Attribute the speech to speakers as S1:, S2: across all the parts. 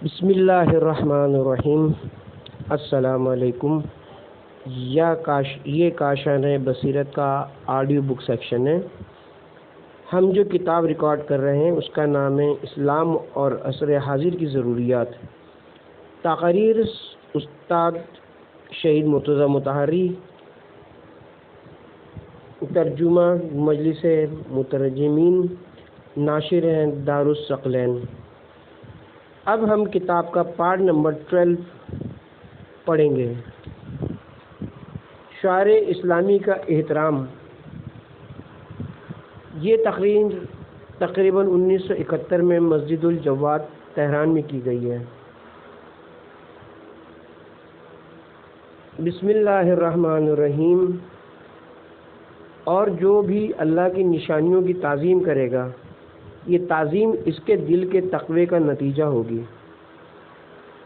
S1: بسم اللہ الرحمن الرحیم۔ السلام علیکم۔ یہ کاشان بصیرت کا آڈیو بک سیکشن ہے۔ ہم جو کتاب ریکارڈ کر رہے ہیں اس کا نام ہے اسلام اور عصر حاضر کی ضروریات۔ تقریر استاد شہید مرتضی مطہری، ترجمہ مجلس مترجمین، ناشر ہیں دارالثقلین۔ اب ہم کتاب کا پارٹ نمبر 12 پڑھیں گے۔ شعر اسلامی کا احترام۔ یہ تقریر تقریباً 1971 میں مسجد الجواد تہران میں کی گئی ہے۔ بسم اللہ الرحمن الرحیم۔ اور جو بھی اللہ کی نشانیوں کی تعظیم کرے گا، یہ تعظیم اس کے دل کے تقوی کا نتیجہ ہوگی۔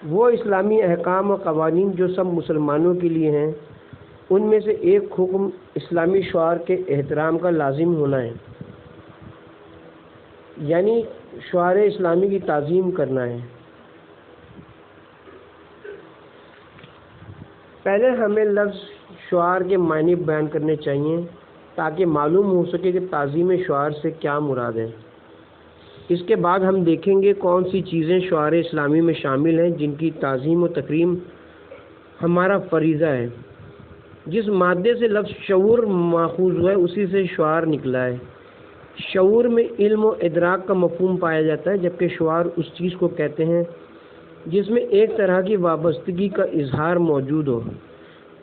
S1: وہ اسلامی احکام و قوانین جو سب مسلمانوں کے لیے ہیں، ان میں سے ایک حکم اسلامی شعار کے احترام کا لازم ہونا ہے، یعنی شعار اسلامی کی تعظیم کرنا ہے۔ پہلے ہمیں لفظ شعار کے معنی بیان کرنے چاہیے تاکہ معلوم ہو سکے کہ تعظیم شعار سے کیا مراد ہے۔ اس کے بعد ہم دیکھیں گے کون سی چیزیں شعار اسلامی میں شامل ہیں جن کی تعظیم و تکریم ہمارا فریضہ ہے۔ جس مادے سے لفظ شعور ماخوذ ہوا ہے اسی سے شعار نکلا ہے۔ شعور میں علم و ادراک کا مفہوم پایا جاتا ہے، جبکہ شعار اس چیز کو کہتے ہیں جس میں ایک طرح کی وابستگی کا اظہار موجود ہو۔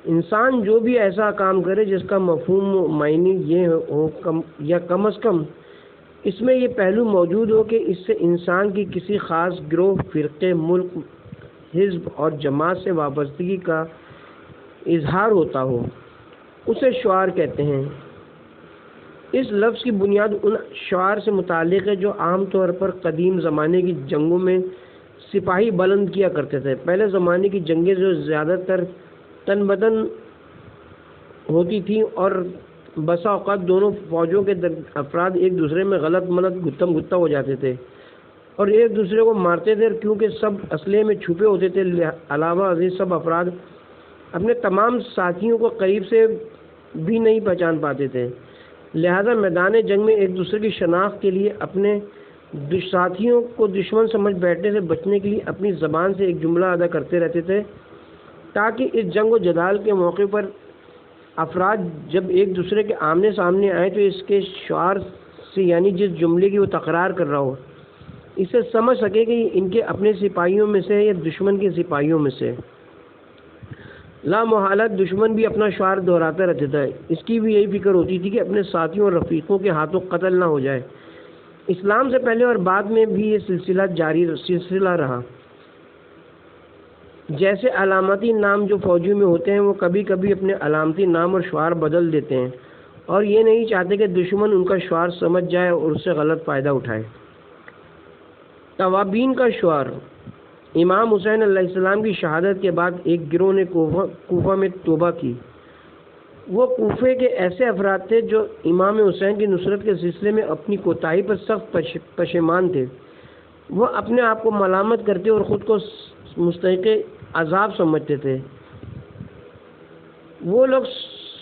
S1: انسان جو بھی ایسا کام کرے جس کا مفہوم و معنی یہ ہو یا کم از کم اس میں یہ پہلو موجود ہو کہ اس سے انسان کی کسی خاص گروہ، فرقے، ملک، حزب اور جماعت سے وابستگی کا اظہار ہوتا ہو، اسے شعار کہتے ہیں۔ اس لفظ کی بنیاد ان شعار سے متعلق ہے جو عام طور پر قدیم زمانے کی جنگوں میں سپاہی بلند کیا کرتے تھے۔ پہلے زمانے کی جنگیں جو زیادہ تر تن بدن ہوتی تھیں اور بسا اوقات دونوں فوجوں کے افراد ایک دوسرے میں غلط ملت گتم گتہ ہو جاتے تھے اور ایک دوسرے کو مارتے تھے، کیونکہ سب اسلحے میں چھپے ہوتے تھے۔ علاوہ ازیں سب افراد اپنے تمام ساتھیوں کو قریب سے بھی نہیں پہچان پاتے تھے، لہذا میدان جنگ میں ایک دوسرے کی شناخت کے لیے اپنے ساتھیوں کو دشمن سمجھ بیٹھنے سے بچنے کے لیے اپنی زبان سے ایک جملہ ادا کرتے رہتے تھے، تاکہ اس جنگ و جدال کے موقع پر افراد جب ایک دوسرے کے آمنے سامنے آئیں تو اس کے شعار سے، یعنی جس جملے کی وہ تکرار کر رہا ہو، اسے سمجھ سکے کہ ان کے اپنے سپاہیوں میں سے یا دشمن کے سپاہیوں میں سے۔ لا محالہ دشمن بھی اپنا شعار دہراتا رہتا تھا۔ اس کی بھی یہی فکر ہوتی تھی کہ اپنے ساتھیوں اور رفیقوں کے ہاتھوں قتل نہ ہو جائے۔ اسلام سے پہلے اور بعد میں بھی یہ سلسلہ رہا۔ جیسے علامتی نام جو فوجیوں میں ہوتے ہیں، وہ کبھی کبھی اپنے علامتی نام اور شعار بدل دیتے ہیں اور یہ نہیں چاہتے کہ دشمن ان کا شعار سمجھ جائے اور اس سے غلط فائدہ اٹھائے۔ توابین کا شعار۔ امام حسین علیہ السلام کی شہادت کے بعد ایک گروہ نے کوفہ میں توبہ کی۔ وہ کوفے کے ایسے افراد تھے جو امام حسین کی نصرت کے سلسلے میں اپنی کوتاہی پر سخت پشیمان تھے۔ وہ اپنے آپ کو ملامت کرتے اور خود کو مستحق عذاب سمجھتے تھے۔ وہ لوگ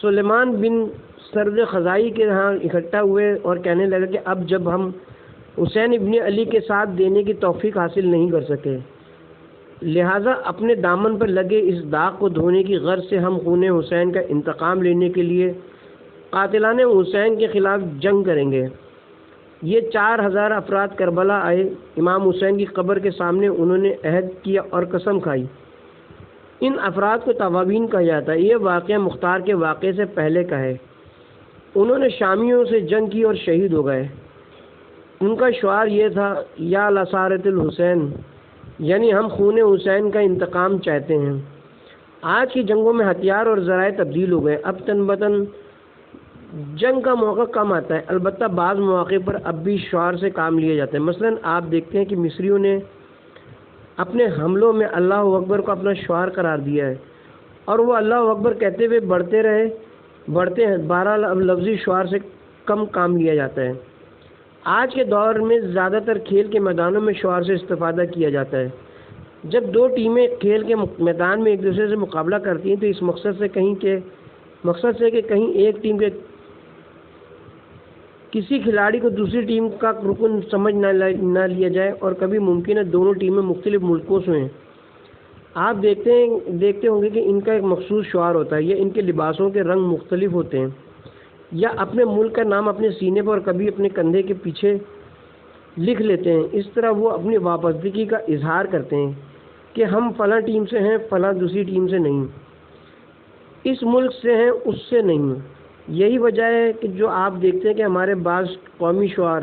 S1: سلیمان بن سرد خزائی کے ہاں اکٹھا ہوئے اور کہنے لگے کہ اب جب ہم حسین ابن علی کے ساتھ دینے کی توفیق حاصل نہیں کر سکے، لہٰذا اپنے دامن پر لگے اس داغ کو دھونے کی غرض سے ہم خون حسین کا انتقام لینے کے لیے قاتلان حسین کے خلاف جنگ کریں گے۔ یہ 4000 افراد کربلا آئے۔ امام حسین کی قبر کے سامنے انہوں نے عہد کیا اور قسم کھائی۔ ان افراد کو توابین کہا جاتا ہے۔ یہ واقعہ مختار کے واقعے سے پہلے کا ہے۔ انہوں نے شامیوں سے جنگ کی اور شہید ہو گئے۔ ان کا شعار یہ تھا، یا لسارت الحسین، یعنی ہم خون حسین کا انتقام چاہتے ہیں۔ آج کی جنگوں میں ہتھیار اور ذرائع تبدیل ہو گئے، اب تن بتن جنگ کا موقع کم آتا ہے، البتہ بعض مواقع پر اب بھی شعار سے کام لیا جاتا ہے۔ مثلا آپ دیکھتے ہیں کہ مصریوں نے اپنے حملوں میں اللہ اکبر کو اپنا شعار قرار دیا ہے اور وہ اللہ اکبر کہتے ہوئے بڑھتے ہیں۔ بہرحال اب لفظی شعار سے کم کام لیا جاتا ہے۔ آج کے دور میں زیادہ تر کھیل کے میدانوں میں شعار سے استفادہ کیا جاتا ہے۔ جب دو ٹیمیں کھیل کے میدان میں ایک دوسرے سے مقابلہ کرتی ہیں تو اس مقصد سے کہ کہیں ایک ٹیم کے کسی کھلاڑی کو دوسری ٹیم کا رکن سمجھ نہ لیا جائے، اور کبھی ممکن ہے دونوں ٹیمیں مختلف ملکوں سے ہیں۔ آپ دیکھتے ہوں گے کہ ان کا ایک مخصوص شعار ہوتا ہے، یا ان کے لباسوں کے رنگ مختلف ہوتے ہیں، یا اپنے ملک کا نام اپنے سینے پر اور کبھی اپنے کندھے کے پیچھے لکھ لیتے ہیں۔ اس طرح وہ اپنی وابستگی کا اظہار کرتے ہیں کہ ہم فلاں ٹیم سے ہیں، فلاں دوسری ٹیم سے نہیں، اس ملک سے ہیں، اس سے نہیں۔ یہی وجہ ہے کہ جو آپ دیکھتے ہیں کہ ہمارے بعض قومی شعار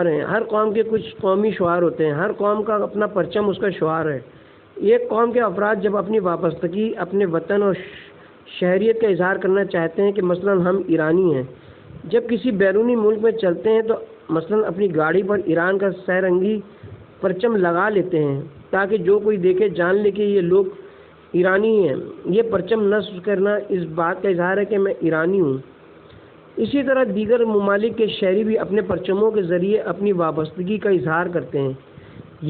S1: ہیں، ہر قوم کے کچھ قومی شعار ہوتے ہیں، ہر قوم کا اپنا پرچم اس کا شعار ہے۔ ایک قوم کے افراد جب اپنی وابستگی اپنے وطن اور شہریت کا اظہار کرنا چاہتے ہیں کہ مثلا ہم ایرانی ہیں، جب کسی بیرونی ملک میں چلتے ہیں تو مثلا اپنی گاڑی پر ایران کا سہ رنگی پرچم لگا لیتے ہیں تاکہ جو کوئی دیکھے جان لے کہ یہ لوگ ایرانی ہیں۔ یہ پرچم نصب کرنا اس بات کا اظہار ہے کہ میں ایرانی ہوں۔ اسی طرح دیگر ممالک کے شہری بھی اپنے پرچموں کے ذریعے اپنی وابستگی کا اظہار کرتے ہیں۔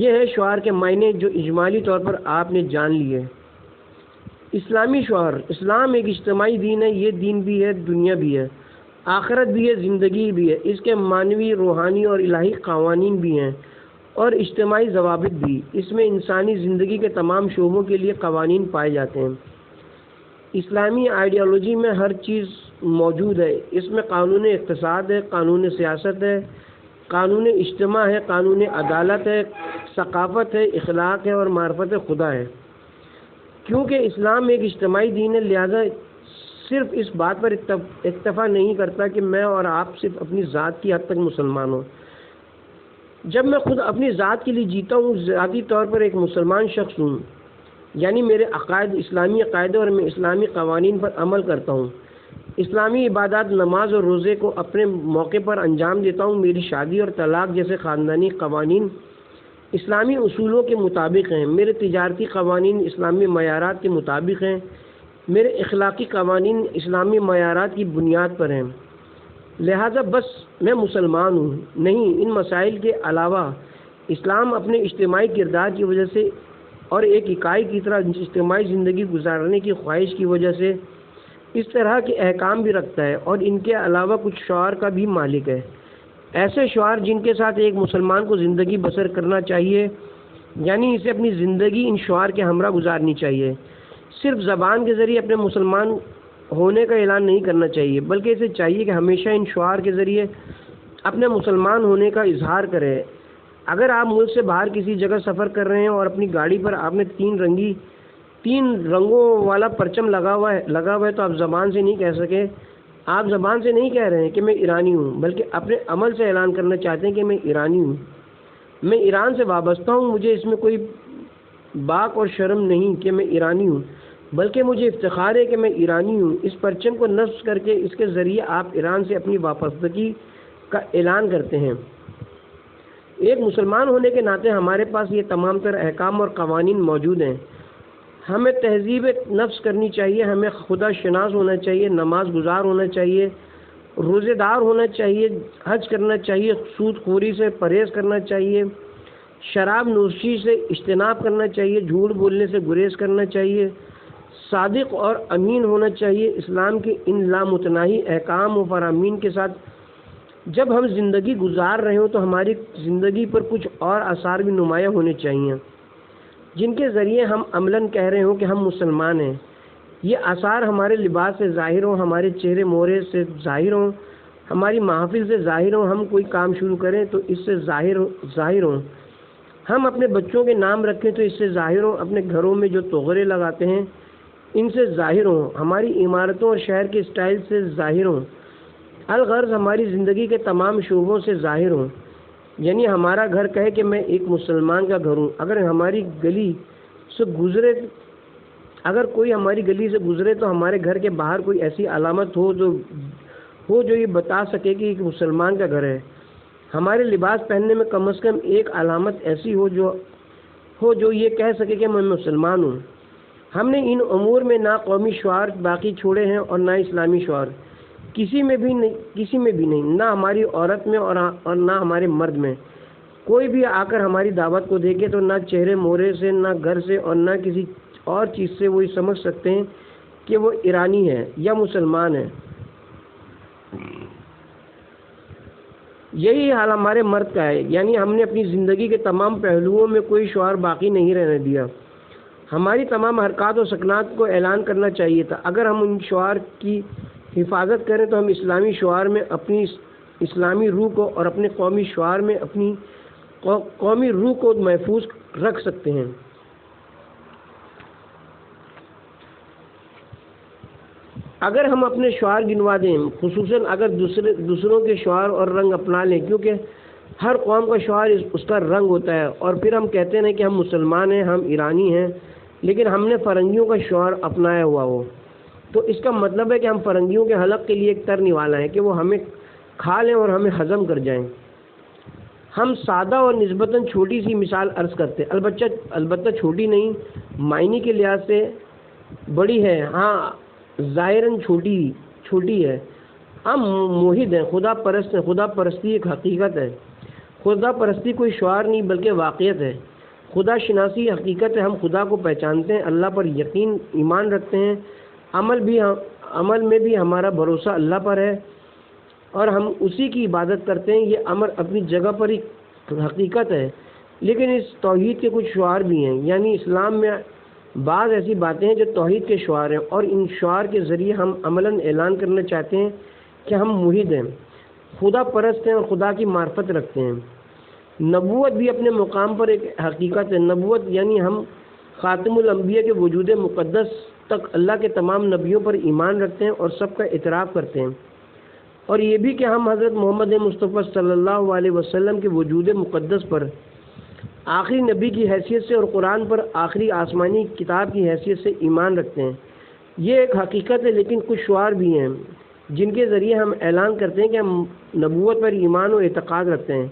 S1: یہ ہے شعار کے معنی جو اجمالی طور پر آپ نے جان لیے۔ اسلامی شعار۔ اسلام ایک اجتماعی دین ہے، یہ دین بھی ہے، دنیا بھی ہے، آخرت بھی ہے، زندگی بھی ہے۔ اس کے معنوی، روحانی اور الہی قوانین بھی ہیں اور اجتماعی ضوابط بھی۔ اس میں انسانی زندگی کے تمام شعبوں کے لیے قوانین پائے جاتے ہیں۔ اسلامی آئیڈیالوجی میں ہر چیز موجود ہے۔ اس میں قانون اقتصاد ہے، قانون سیاست ہے، قانون اجتماع ہے، قانون عدالت ہے، ثقافت ہے، اخلاق ہے اور معرفت خدا ہے۔ کیونکہ اسلام ایک اجتماعی دین ہے، لہذا صرف اس بات پر اکتفا نہیں کرتا کہ میں اور آپ صرف اپنی ذات کی حد تک مسلمان ہوں۔ جب میں خود اپنی ذات کے لیے جیتا ہوں، ذاتی طور پر ایک مسلمان شخص ہوں، یعنی میرے عقائد اسلامی عقائد اور میں اسلامی قوانین پر عمل کرتا ہوں، اسلامی عبادات، نماز اور روزے کو اپنے موقع پر انجام دیتا ہوں، میری شادی اور طلاق جیسے خاندانی قوانین اسلامی اصولوں کے مطابق ہیں، میرے تجارتی قوانین اسلامی معیارات کے مطابق ہیں، میرے اخلاقی قوانین اسلامی معیارات کی بنیاد پر ہیں، لہذا بس میں مسلمان ہوں۔ نہیں، ان مسائل کے علاوہ اسلام اپنے اجتماعی کردار کی وجہ سے اور ایک اکائی کی طرح اجتماعی زندگی گزارنے کی خواہش کی وجہ سے اس طرح کے احکام بھی رکھتا ہے، اور ان کے علاوہ کچھ شعار کا بھی مالک ہے، ایسے شعار جن کے ساتھ ایک مسلمان کو زندگی بسر کرنا چاہیے، یعنی اسے اپنی زندگی ان شعار کے ہمراہ گزارنی چاہیے۔ صرف زبان کے ذریعے اپنے مسلمان ہونے کا اعلان نہیں کرنا چاہیے، بلکہ اسے چاہیے کہ ہمیشہ ان شعار کے ذریعے اپنے مسلمان ہونے کا اظہار کرے۔ اگر آپ ملک سے باہر کسی جگہ سفر کر رہے ہیں اور اپنی گاڑی پر آپ نے تین رنگوں والا پرچم لگا ہوا ہے تو آپ زبان سے نہیں کہہ رہے ہیں کہ میں ایرانی ہوں، بلکہ اپنے عمل سے اعلان کرنا چاہتے ہیں کہ میں ایرانی ہوں، میں ایران سے وابستہ ہوں، مجھے اس میں کوئی باک اور شرم نہیں کہ میں ایرانی ہوں، بلکہ مجھے افتخار ہے کہ میں ایرانی ہوں۔ اس پرچم کو نصب کر کے اس کے ذریعے آپ ایران سے اپنی وابستگی کا اعلان کرتے ہیں۔ ایک مسلمان ہونے کے ناطے ہمارے پاس یہ تمام تر احکام اور قوانین موجود ہیں۔ ہمیں تہذیب نفس کرنی چاہیے، ہمیں خدا شناس ہونا چاہیے، نماز گزار ہونا چاہیے، روزے دار ہونا چاہیے، حج کرنا چاہیے، سود خوری سے پرہیز کرنا چاہیے، شراب نوشی سے اجتناب کرنا چاہیے، جھوٹ بولنے سے گریز کرنا چاہیے، صادق اور امین ہونا چاہیے۔ اسلام کے ان لامتناہی احکام و فرامین کے ساتھ جب ہم زندگی گزار رہے ہوں تو ہماری زندگی پر کچھ اور آثار بھی نمایاں ہونے چاہیے، جن کے ذریعے ہم عملاً کہہ رہے ہوں کہ ہم مسلمان ہیں۔ یہ آثار ہمارے لباس سے ظاہر ہوں، ہمارے چہرے مہرے سے ظاہر ہوں، ہماری محافل سے ظاہر ہوں، ہم کوئی کام شروع کریں تو اس سے ظاہر ہوں، ہم اپنے بچوں کے نام رکھیں تو اس سے ظاہر ہوں، اپنے گھروں میں جو توغرے لگاتے ہیں ان سے ظاہر ہوں، ہماری عمارتوں اور شہر کے اسٹائل سے ظاہر ہوں، الغرض ہماری زندگی کے تمام شعبوں سے ظاہر ہوں۔ یعنی ہمارا گھر کہے کہ میں ایک مسلمان کا گھر ہوں۔ اگر کوئی ہماری گلی سے گزرے تو ہمارے گھر کے باہر کوئی ایسی علامت ہو جو یہ بتا سکے کہ ایک مسلمان کا گھر ہے۔ ہمارے لباس پہننے میں کم از کم ایک علامت ایسی ہو جو یہ کہہ سکے کہ میں مسلمان ہوں۔ ہم نے ان امور میں نہ قومی شعار باقی چھوڑے ہیں اور نہ اسلامی شعار۔ کسی میں بھی نہیں، نہ ہماری عورت میں اور نہ ہمارے مرد میں۔ کوئی بھی آ کر ہماری دعوت کو دیکھے تو نہ چہرے مورے سے، نہ گھر سے اور نہ کسی اور چیز سے وہ سمجھ سکتے ہیں کہ وہ ایرانی ہے یا مسلمان ہے۔ یہی حال ہمارے مرد کا ہے، یعنی ہم نے اپنی زندگی کے تمام پہلوؤں میں کوئی شعار باقی نہیں رہنے دیا۔ ہماری تمام حرکات و سکنات کو اعلان کرنا چاہیے تھا۔ اگر ہم ان شعار کی حفاظت کریں تو ہم اسلامی شعار میں اپنی اسلامی روح کو اور اپنے قومی شعار میں اپنی قومی روح کو محفوظ رکھ سکتے ہیں۔ اگر ہم اپنے شعار گنوا دیں، خصوصاً اگر دوسروں کے شعار اور رنگ اپنا لیں، کیونکہ ہر قوم کا شعار اس کا رنگ ہوتا ہے، اور پھر ہم کہتے ہیں کہ ہم مسلمان ہیں، ہم ایرانی ہیں، لیکن ہم نے فرنگیوں کا شعار اپنایا ہوا ہو، تو اس کا مطلب ہے کہ ہم فرنگیوں کے حلق کے لیے ایک تر نوالا ہے کہ وہ ہمیں کھا لیں اور ہمیں ہضم کر جائیں۔ ہم سادہ اور نسبتاً چھوٹی سی مثال عرض کرتے ہیں، البتہ چھوٹی نہیں، معنی کے لحاظ سے بڑی ہے، ہاں ظاہراً چھوٹی ہے۔ ہم موحد ہیں، خدا پرست ہیں۔ خدا پرستی ایک حقیقت ہے، خدا پرستی کوئی شعار نہیں بلکہ واقعیت ہے۔ خدا شناسی حقیقت ہے، ہم خدا کو پہچانتے ہیں، اللہ پر یقین ایمان رکھتے ہیں، عمل میں بھی ہمارا بھروسہ اللہ پر ہے اور ہم اسی کی عبادت کرتے ہیں۔ یہ امر اپنی جگہ پر ایک حقیقت ہے، لیکن اس توحید کے کچھ شعار بھی ہیں، یعنی اسلام میں بعض ایسی باتیں ہیں جو توحید کے شعار ہیں، اور ان شعار کے ذریعے ہم عملاً اعلان کرنا چاہتے ہیں کہ ہم موحد ہیں، خدا پرست ہیں اور خدا کی معرفت رکھتے ہیں۔ نبوت بھی اپنے مقام پر ایک حقیقت ہے۔ نبوت یعنی ہم خاتم الانبیاء کے وجود مقدس تک اللہ کے تمام نبیوں پر ایمان رکھتے ہیں اور سب کا اعتراف کرتے ہیں، اور یہ بھی کہ ہم حضرت محمد مصطفیٰ صلی اللہ علیہ وسلم کے وجود مقدس پر آخری نبی کی حیثیت سے اور قرآن پر آخری آسمانی کتاب کی حیثیت سے ایمان رکھتے ہیں۔ یہ ایک حقیقت ہے، لیکن کچھ شعار بھی ہیں جن کے ذریعے ہم اعلان کرتے ہیں کہ ہم نبوت پر ایمان و اعتقاد رکھتے ہیں۔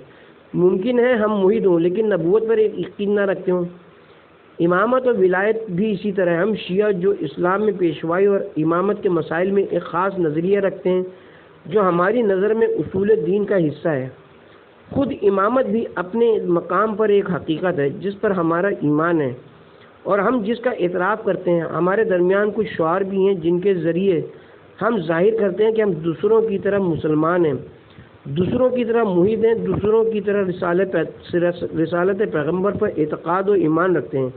S1: ممکن ہے ہم موحد ہوں لیکن نبوت پر ایک یقین نہ رکھتے ہوں۔ امامت اور ولایت بھی اسی طرح ہے۔ ہم شیعہ جو اسلام میں پیشوائی اور امامت کے مسائل میں ایک خاص نظریہ رکھتے ہیں جو ہماری نظر میں اصول دین کا حصہ ہے۔ خود امامت بھی اپنے مقام پر ایک حقیقت ہے جس پر ہمارا ایمان ہے اور ہم جس کا اعتراف کرتے ہیں۔ ہمارے درمیان کچھ شعار بھی ہیں جن کے ذریعے ہم ظاہر کرتے ہیں کہ ہم دوسروں کی طرح مسلمان ہیں، دوسروں کی طرح موحد ہیں، دوسروں کی طرح رسالت پیغمبر پر اعتقاد و ایمان رکھتے ہیں،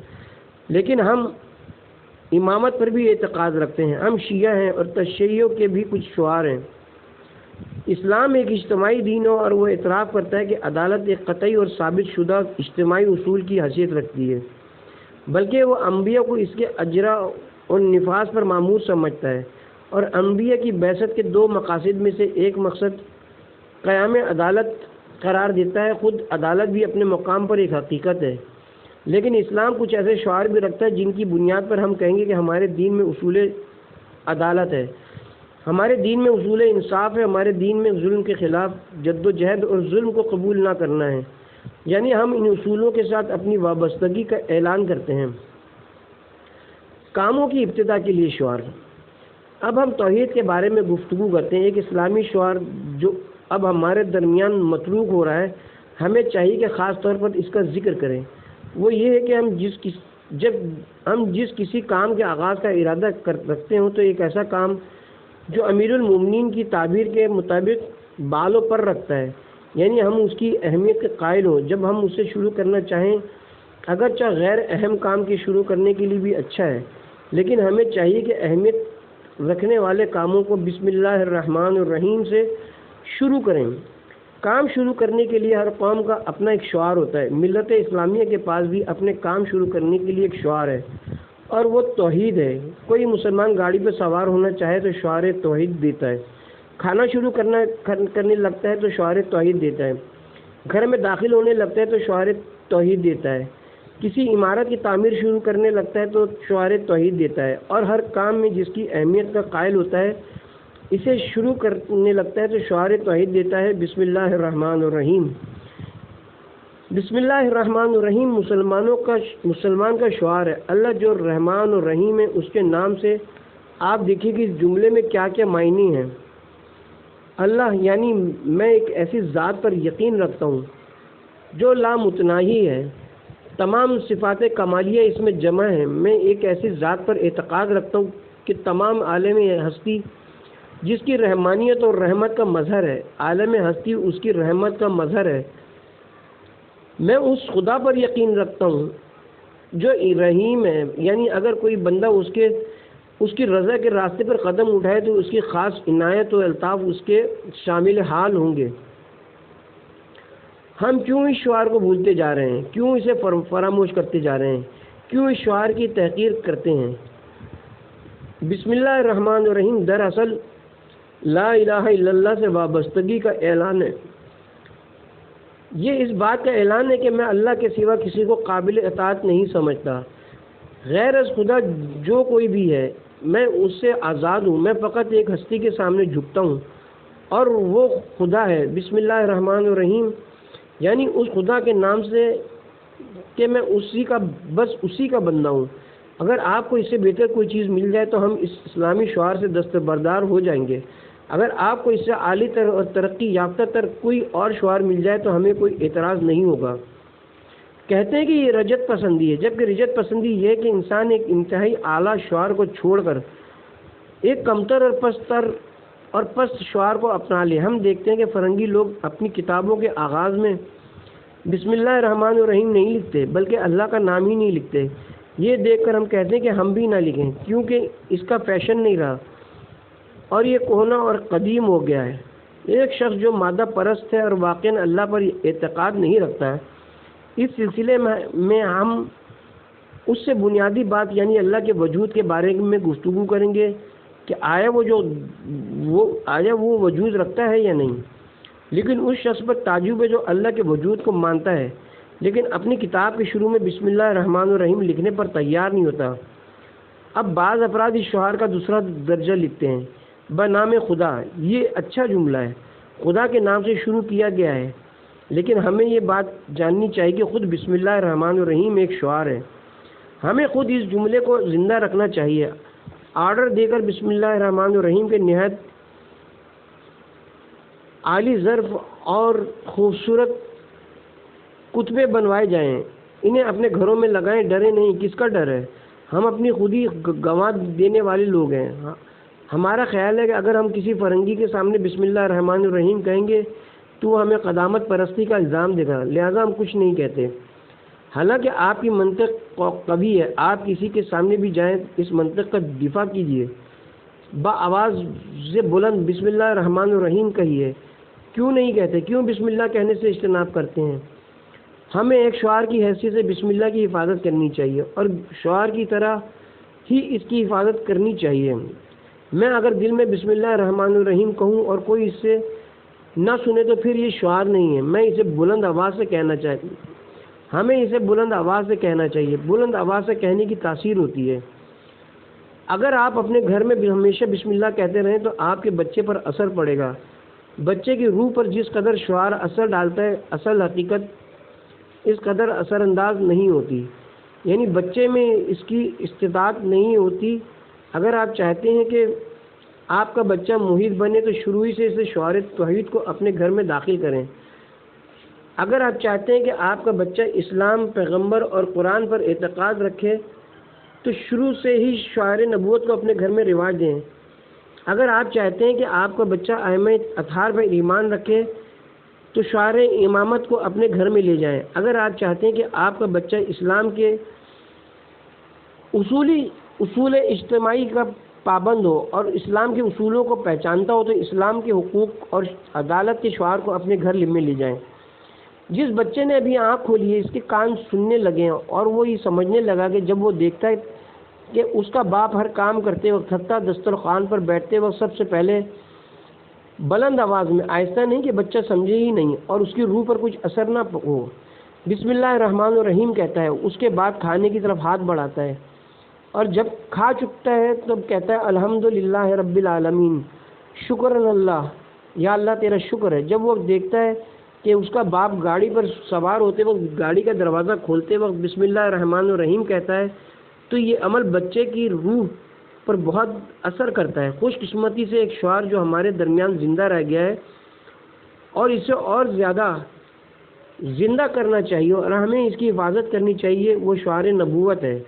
S1: لیکن ہم امامت پر بھی اعتقاد رکھتے ہیں۔ ہم شیعہ ہیں اور تشیعوں کے بھی کچھ شعار ہیں۔ اسلام ایک اجتماعی دین ہے اور وہ اعتراف کرتا ہے کہ عدالت ایک قطعی اور ثابت شدہ اجتماعی اصول کی حیثیت رکھتی ہے، بلکہ وہ انبیاء کو اس کے اجرا اور نفاذ پر مامور سمجھتا ہے، اور انبیاء کی بعثت کے دو مقاصد میں سے ایک مقصد قیام عدالت قرار دیتا ہے۔ خود عدالت بھی اپنے مقام پر ایک حقیقت ہے، لیکن اسلام کچھ ایسے شعار بھی رکھتا ہے جن کی بنیاد پر ہم کہیں گے کہ ہمارے دین میں اصول عدالت ہے، ہمارے دین میں اصول انصاف ہے، ہمارے دین میں ظلم کے خلاف جد و جہد اور ظلم کو قبول نہ کرنا ہے، یعنی ہم ان اصولوں کے ساتھ اپنی وابستگی کا اعلان کرتے ہیں۔ کاموں کی ابتدا کے لیے شعار۔ اب ہم توحید کے بارے میں گفتگو کرتے ہیں۔ ایک اسلامی شعار جو اب ہمارے درمیان مطلوب ہو رہا ہے، ہمیں چاہیے کہ خاص طور پر اس کا ذکر کریں۔ وہ یہ ہے کہ جب ہم جس کسی کام کے آغاز کا ارادہ رکھتے ہوں تو ایک ایسا کام جو امیر المومنین کی تعبیر کے مطابق بالوں پر رکھتا ہے، یعنی ہم اس کی اہمیت کے قائل ہوں۔ جب ہم اسے شروع کرنا چاہیں، اگرچہ غیر اہم کام کے شروع کرنے کے لیے بھی اچھا ہے، لیکن ہمیں چاہیے کہ اہمیت رکھنے والے کاموں کو بسم اللہ الرحمن الرحیم سے شروع کریں۔ کام شروع کرنے کے لیے ہر قوم کا اپنا ایک شعار ہوتا ہے۔ ملت اسلامیہ کے پاس بھی اپنے کام شروع کرنے کے لیے ایک شعار ہے اور وہ توحید ہے۔ کوئی مسلمان گاڑی پہ سوار ہونا چاہے تو شعار توحید دیتا ہے، کھانا شروع کرنے لگتا ہے تو شعار توحید دیتا ہے، گھر میں داخل ہونے لگتا ہے تو شعار توحید دیتا ہے، کسی عمارت کی تعمیر شروع کرنے لگتا ہے تو شعار توحید دیتا ہے، اور ہر کام میں جس کی اہمیت کا قائل ہوتا ہے اسے شروع کرنے لگتا ہے تو شعار توحید دیتا ہے۔ بسم اللہ الرحمن الرحیم۔ بسم اللہ الرحمن الرحیم مسلمان کا شعار ہے۔ اللہ جو رحمان اور رحیم ہے اس کے نام سے آپ دیکھیے کہ اس جملے میں کیا کیا معنی ہیں۔ اللہ یعنی میں ایک ایسی ذات پر یقین رکھتا ہوں جو لامتناہی ہے، تمام صفات کمالیہ اس میں جمع ہیں۔ میں ایک ایسی ذات پر اعتقاد رکھتا ہوں کہ تمام عالم ہستی جس کی رحمانیت اور رحمت کا مظہر ہے، عالم ہستی اس کی رحمت کا مظہر ہے۔ میں اس خدا پر یقین رکھتا ہوں جو رحیم ہے، یعنی اگر کوئی بندہ اس کی رضا کے راستے پر قدم اٹھائے تو اس کی خاص عنایت و الطاف اس کے شامل حال ہوں گے۔ ہم کیوں اس شعار کو بھولتے جا رہے ہیں؟ کیوں اسے فراموش کرتے جا رہے ہیں؟ کیوں اس شعار کی تحقیر کرتے ہیں؟ بسم اللہ الرحمن الرحیم دراصل لا الہ الا اللہ سے وابستگی کا اعلان ہے۔ یہ اس بات کا اعلان ہے کہ میں اللہ کے سوا کسی کو قابل اطاعت نہیں سمجھتا۔ غیر از خدا جو کوئی بھی ہے میں اس سے آزاد ہوں۔ میں فقط ایک ہستی کے سامنے جھکتا ہوں اور وہ خدا ہے۔ بسم اللہ الرحمن الرحیم یعنی اس خدا کے نام سے کہ میں اسی کا بندہ ہوں۔ اگر آپ کو اس سے بہتر کوئی چیز مل جائے تو ہم اس اسلامی شعار سے دستبردار ہو جائیں گے۔ اگر آپ کو اس سے عالی تر اور ترقی یافتہ تر کوئی اور شعار مل جائے تو ہمیں کوئی اعتراض نہیں ہوگا۔ کہتے ہیں کہ یہ رجت پسندی ہے، جبکہ رجت پسندی یہ ہے کہ انسان ایک انتہائی اعلیٰ شعار کو چھوڑ کر ایک کمتر اور پست شعار کو اپنا لے۔ ہم دیکھتے ہیں کہ فرنگی لوگ اپنی کتابوں کے آغاز میں بسم اللہ الرحمن الرحیم نہیں لکھتے بلکہ اللہ کا نام ہی نہیں لکھتے۔ یہ دیکھ کر ہم کہتے ہیں کہ ہم بھی نہ لکھیں کیونکہ اس کا فیشن نہیں رہا اور یہ کہنا اور قدیم ہو گیا ہے۔ ایک شخص جو مادہ پرست ہے اور واقعاً اللہ پر اعتقاد نہیں رکھتا ہے، اس سلسلے میں ہم اس سے بنیادی بات یعنی اللہ کے وجود کے بارے میں گفتگو کریں گے کہ آیا وہ وجود رکھتا ہے یا نہیں۔ لیکن اس شخص پر تعجب ہے جو اللہ کے وجود کو مانتا ہے لیکن اپنی کتاب کے شروع میں بسم اللہ الرحمن الرحیم لکھنے پر تیار نہیں ہوتا۔ اب بعض افراد اس شعار کا دوسرا درجہ لکھتے ہیں بنام خدا۔ یہ اچھا جملہ ہے، خدا کے نام سے شروع کیا گیا ہے، لیکن ہمیں یہ بات جاننی چاہیے کہ خود بسم اللہ الرحمن الرحیم ایک شعار ہے۔ ہمیں خود اس جملے کو زندہ رکھنا چاہیے۔ آرڈر دے کر بسم اللہ الرحمن الرحیم کے نہایت عالی ظرف اور خوبصورت کتبے بنوائے جائیں، انہیں اپنے گھروں میں لگائیں۔ ڈرے نہیں، کس کا ڈر ہے؟ ہم اپنی خودی گنوا دینے والے لوگ ہیں۔ ہمارا خیال ہے کہ اگر ہم کسی فرنگی کے سامنے بسم اللہ الرحمن الرحیم کہیں گے تو وہ ہمیں قدامت پرستی کا الزام دے گا، لہذا ہم کچھ نہیں کہتے۔ حالانکہ آپ کی منطق قوی ہے، آپ کسی کے سامنے بھی جائیں اس منطق کا دفاع کیجیے، آواز سے بلند بسم اللہ الرحمن الرحیم کہیے۔ کیوں نہیں کہتے؟ کیوں بسم اللہ کہنے سے اجتناب کرتے ہیں؟ ہمیں ایک شعار کی حیثیت سے بسم اللہ کی حفاظت کرنی چاہیے اور شعار کی طرح ہی اس کی حفاظت کرنی چاہیے۔ میں اگر دل میں بسم اللہ الرحمن الرحیم کہوں اور کوئی اس سے نہ سنے تو پھر یہ شعار نہیں ہے۔ میں اسے بلند آواز سے کہنا چاہیے، ہمیں اسے بلند آواز سے کہنا چاہیے۔ بلند آواز سے کہنے کی تاثیر ہوتی ہے۔ اگر آپ اپنے گھر میں ہمیشہ بسم اللہ کہتے رہیں تو آپ کے بچے پر اثر پڑے گا۔ بچے کی روح پر جس قدر شعار اثر ڈالتا ہے، اصل حقیقت اس قدر اثر انداز نہیں ہوتی، یعنی بچے میں اس کی استطاعت نہیں ہوتی۔ اگر آپ چاہتے ہیں کہ آپ کا بچہ محیط بنے تو شروع ہی سے اسے شعار توحید کو اپنے گھر میں داخل کریں۔ اگر آپ چاہتے ہیں کہ آپ کا بچہ اسلام، پیغمبر اور قرآن پر اعتقاد رکھے تو شروع سے ہی شعار نبوت کو اپنے گھر میں رواج دیں۔ اگر آپ چاہتے ہیں کہ آپ کا بچہ ائمہ اطہار پر ایمان رکھے تو شعار امامت کو اپنے گھر میں لے جائیں۔ اگر آپ چاہتے ہیں کہ آپ کا بچہ اسلام کے اصول اجتماعی کا پابند ہو اور اسلام کے اصولوں کو پہچانتا ہو تو اسلام کے حقوق اور عدالت کے شعار کو اپنے گھر میں لے جائیں۔ جس بچے نے ابھی آنکھ کھولی ہے اس کے کان سننے لگے ہیں اور وہ یہ سمجھنے لگا کہ جب وہ دیکھتا ہے کہ اس کا باپ ہر کام کرتے وقت حتیٰ دسترخوان پر بیٹھتے وقت سب سے پہلے بلند آواز میں، آہستہ نہیں کہ بچہ سمجھے ہی نہیں اور اس کی روح پر کچھ اثر نہ ہو، بسم اللہ الرحمن الرحیم کہتا ہے، اس کے بعد کھانے کی طرف ہاتھ بڑھاتا ہے اور جب کھا چکتا ہے تب کہتا ہے الحمدللہ رب العالمین، شکر اللہ، یا اللہ تیرا شکر ہے۔ جب وہ دیکھتا ہے کہ اس کا باپ گاڑی پر سوار ہوتے وقت گاڑی کا دروازہ کھولتے وقت بسم اللہ الرحمن الرحیم کہتا ہے تو یہ عمل بچے کی روح پر بہت اثر کرتا ہے۔ خوش قسمتی سے ایک شعار جو ہمارے درمیان زندہ رہ گیا ہے اور اسے اور زیادہ زندہ کرنا چاہیے اور ہمیں اس کی حفاظت کرنی چاہیے، وہ شعار نبوت ہے،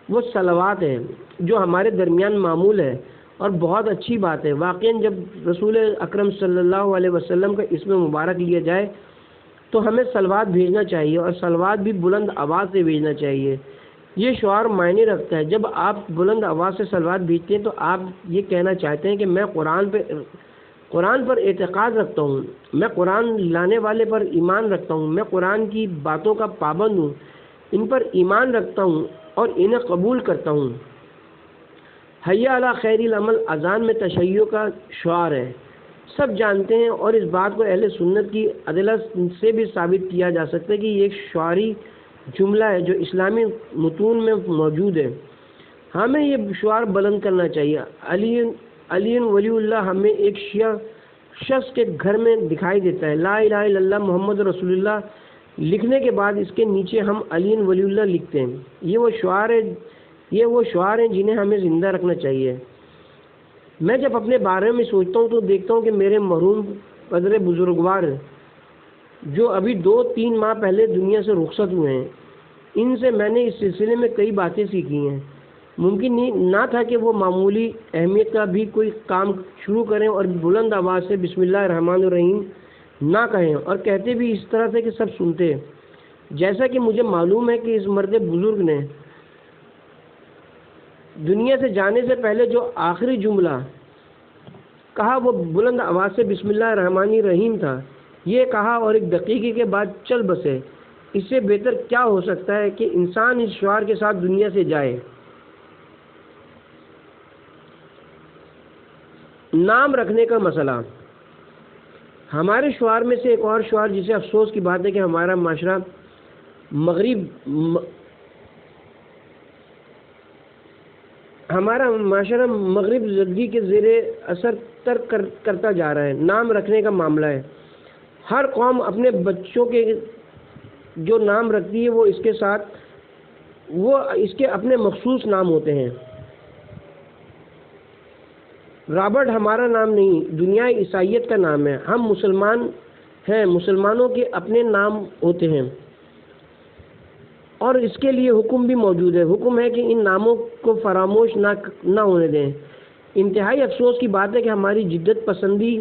S1: وہ صلوات ہے جو ہمارے درمیان معمول ہے اور بہت اچھی بات ہے۔ واقعاً جب رسول اکرم صلی اللہ علیہ وسلم کا اسم مبارک لیا جائے تو ہمیں صلوات بھیجنا چاہیے اور صلوات بھی بلند آواز سے بھیجنا چاہیے۔ یہ شعار معنی رکھتا ہے۔ جب آپ بلند آواز سے صلوات بھیجتے ہیں تو آپ یہ کہنا چاہتے ہیں کہ میں قرآن پر اعتقاد رکھتا ہوں، میں قرآن لانے والے پر ایمان رکھتا ہوں، میں قرآن کی باتوں کا پابند ہوں، ان پر ایمان رکھتا ہوں اور انہیں قبول کرتا ہوں۔ حی علی خیر العمل اذان میں تشیع کا شعار ہے، سب جانتے ہیں، اور اس بات کو اہل سنت کی ادلہ سے بھی ثابت کیا جا سکتا ہے کہ یہ ایک شعاری جملہ ہے جو اسلامی متون میں موجود ہے۔ ہمیں یہ شعار بلند کرنا چاہیے۔ علی ولی اللہ ہمیں ایک شیعہ شخص کے گھر میں دکھائی دیتا ہے، لا الہ الا اللہ محمد رسول اللہ لکھنے کے بعد اس کے نیچے ہم علی ولی اللہ لکھتے ہیں۔ یہ وہ شعار ہیں جنہیں ہمیں زندہ رکھنا چاہیے۔ میں جب اپنے بارے میں سوچتا ہوں تو دیکھتا ہوں کہ میرے مرحوم قدر بزرگوار جو ابھی 2-3 ماہ پہلے دنیا سے رخصت ہوئے ہیں، ان سے میں نے اس سلسلے میں کئی باتیں سیکھی ہیں۔ ممکن نہ تھا کہ وہ معمولی اہمیت کا بھی کوئی کام شروع کریں اور بلند آواز سے بسم اللہ الرحمن الرحیم نہ کہیں، اور کہتے بھی اس طرح سے کہ سب سنتے۔ جیسا کہ مجھے معلوم ہے کہ اس مرد بزرگ نے دنیا سے جانے سے پہلے جو آخری جملہ کہا وہ بلند آواز سے بسم اللہ الرحمن الرحیم تھا، یہ کہا اور ایک دقیقے کے بعد چل بسے۔ اس سے بہتر کیا ہو سکتا ہے کہ انسان اس شعار کے ساتھ دنیا سے جائے۔ نام رکھنے کا مسئلہ، ہمارے شعار میں سے ایک اور شعار جسے افسوس کی بات ہے کہ ہمارا معاشرہ مغرب زدگی کے زیر اثر ترک کرتا جا رہا ہے، نام رکھنے کا معاملہ ہے۔ ہر قوم اپنے بچوں کے جو نام رکھتی ہے وہ اس کے اپنے مخصوص نام ہوتے ہیں۔ رابرٹ ہمارا نام نہیں، دنیا عیسائیت کا نام ہے۔ ہم مسلمان ہیں، مسلمانوں کے اپنے نام ہوتے ہیں اور اس کے لیے حکم بھی موجود ہے۔ حکم ہے کہ ان ناموں کو فراموش نہ ہونے دیں۔ انتہائی افسوس کی بات ہے کہ ہماری جدت پسندی